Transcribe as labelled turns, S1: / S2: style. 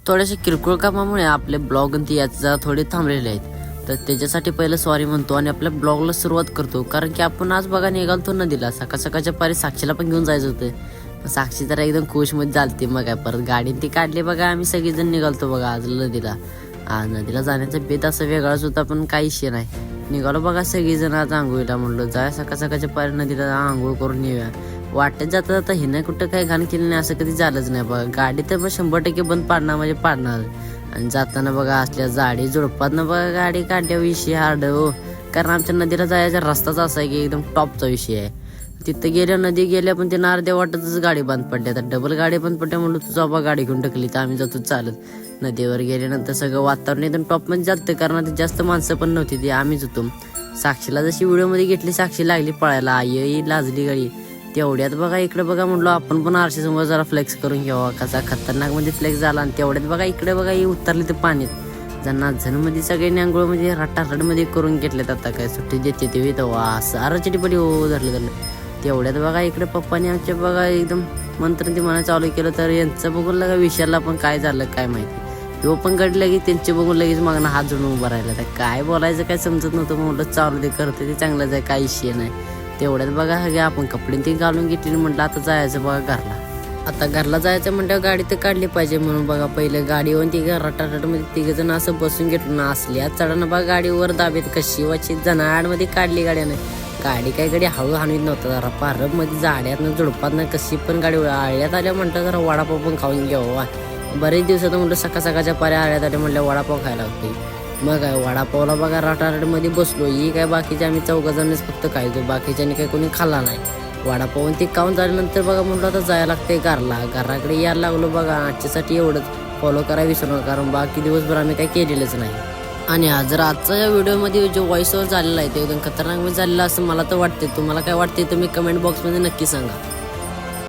S1: थोड्याशा किरकोळ कामामुळे आपले ब्लॉग आणि यात जरा थोडे थांबलेले आहेत, तर त्याच्यासाठी पहिलं सॉरी म्हणतो आणि आपल्या ब्लॉगला सुरुवात करतो. कारण की आपण आज बघा निघालतो नदीला, सकाळच्या पारी साक्षीला पण घेऊन जायचं होतं. साक्षी तर एकदम खुशमध्ये चालते. मग काय परत गाडी ती काढली बघा, आम्ही सगळेजण निघालतो बघा आज नदीला. आज नदीला जाण्याचा बेत असा वेगळाच होता, पण काही विषय नाही. निघालो बघा सगळेजण आज आंघोळीला. म्हणलो जाय सकाळच्या पारी नदीला आंघोळ करून येऊया. वाटत जाता जाता हे नाही कुठं काही घाण केलं नाही असं कधी झालंच नाही बघा. गाडी तर 100% बंद पाडणार म्हणजे पाडणार. आणि जाताना बघा असल्या झाडी झुडपातनं बघा गाडी काढल्या विषय हार्ड हो. कारण आमच्या नदीला जायचा रस्ताच असा आहे की एकदम टॉपचा विषय आहे. तिथं गेल्या नदी गेल्या पण ते अर्ध्या वाटतच गाडी बंद पडल्या. तर डबल गाडी बंद पडल्या म्हणून तुझा बाबा गाडी घेऊन टाकली. तर आम्ही जातो चालत. नदीवर गेल्यानंतर सगळं वातावरण एकदम टॉपमध्ये जातं, कारण आता जास्त माणसं पण नव्हती. ती आम्हीच होतो. साक्षीला जशी व्हिडिओमध्ये घेतली साक्षी लागली पळायला, आई लाजली गाडी. तेवढ्यात बघा इकडे बघा म्हणलो आपण पण आरशासमोर जरा फ्लेक्स करून घ्यावा. कसा खतरनाक मध्ये फ्लेक्स झाला. आणि तेवढ्यात बघा इकडे बघा ही उतरली ते पाण्यात. ज्यांना मध्ये सगळ्यांनी आंघोळमध्ये रटारटमध्ये करून घेतलेत. आता काय सुट्टी देते ते असं आरची टिपडी हो धरलं. तेवढ्यात बघा इकडे पप्पाने आमच्या बघा एकदम मंत्र ते म्हणा चालू केलं. तर यांचं बघून लगा विषयाला पण काय झालं काय माहिती. तो पण गडलं की त्यांचे बघून लगेच मागणं हात जोडून उभं राहिला. तर काय बोलायचं काय समजत नव्हतं. म्हटलं चालू ते करते ते चांगलंच आहे, काही विषय नाही. तेवढ्यात बघा सगळे आपण कपडे ते घालून घेतले. म्हटलं आता जायचं बघा घरला. आता घरला जायचं म्हटल्यावर गाडी तर काढली पाहिजे म्हणून बघा पहिलं गाडीवर ती रटारटमध्ये तिघ जण असं बसून घेतलं ना. असल्या चढानं बघा गाडीवर दाबेत कशी वाची जनाडमध्ये काढली गाड्यानं. गाडी काही गाडी हळू हाणवीत नव्हतं. जरा पारबमध्ये जाड्यातनं झुडपातनं कशी पण गाडी आळ्यात आल्या म्हटलं जरा वडापाव पण खाऊन घ्यावा. बरेच दिवसात म्हटलं सकाळच्या पाऱ्या आळ्यात आल्या म्हटलं वडापाव खायला होते. मग काय वडापावला बघा रटारटमध्ये बसलो. ही काय बाकीचे आम्ही 4 जणच फक्त खायचो, बाकीच्यानी काही कोणी खाल्ला नाही. वडापाव ते खाऊन झाल्यानंतर बघा म्हटलं आता जायला लागते घराकडे यायला लागलो बघा. आजच्यासाठी एवढंच. फॉलो करा विसरू नका, कारण बाकी दिवसभर आम्ही काही केलेलंच नाही. आणि जर आजचा या व्हिडिओमध्ये जो व्हॉइस ओव्हर झालेला आहे ते एकदम खतरनाक झालेला असं मला तर वाटते. तुम्हाला काय वाटते तुम्ही कमेंट बॉक्समध्ये नक्की सांगा.